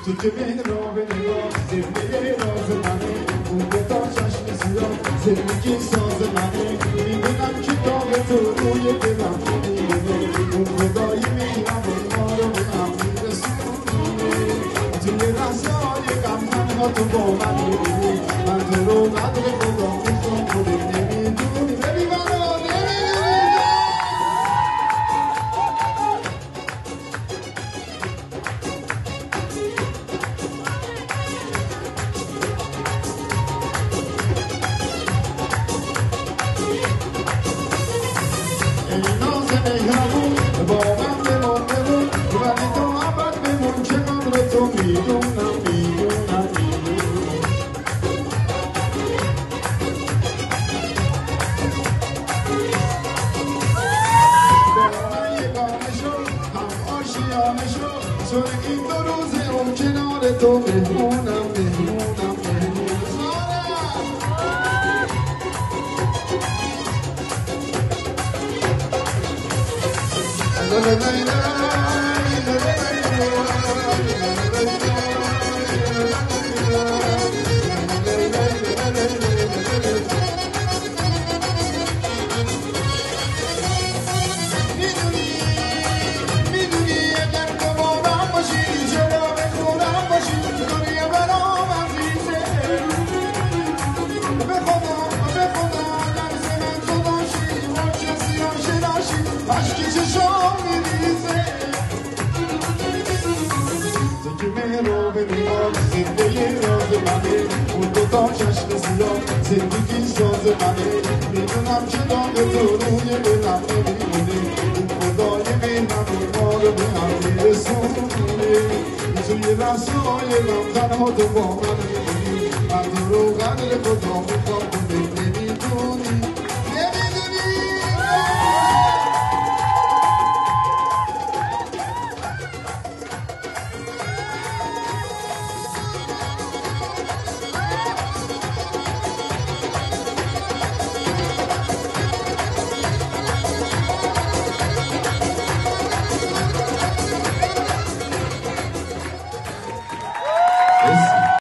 تو که مهراب نگاه زندگی راز منه اون دوتا چشم سیاه زندگی ساز منه میدونم کتاب تو روی دلم میمونه اون خدای میرم ما رو به هم میرسونه توی لحظه های غم تنها تو با من میبینی من تو رو قدر خدا میخوام خودت نمیدونی ببین منو چون این دو روزه اون کنار تو مهمونم زندگی ساز منه میدونم که داغ تو روی دلم نمیمونه اون خدای مهربون ما رو به هم میرسونه توی لحظه های غم تنها تو با من میمونی من تو رو قدر خدا میخوام تو نمیدونی Yes.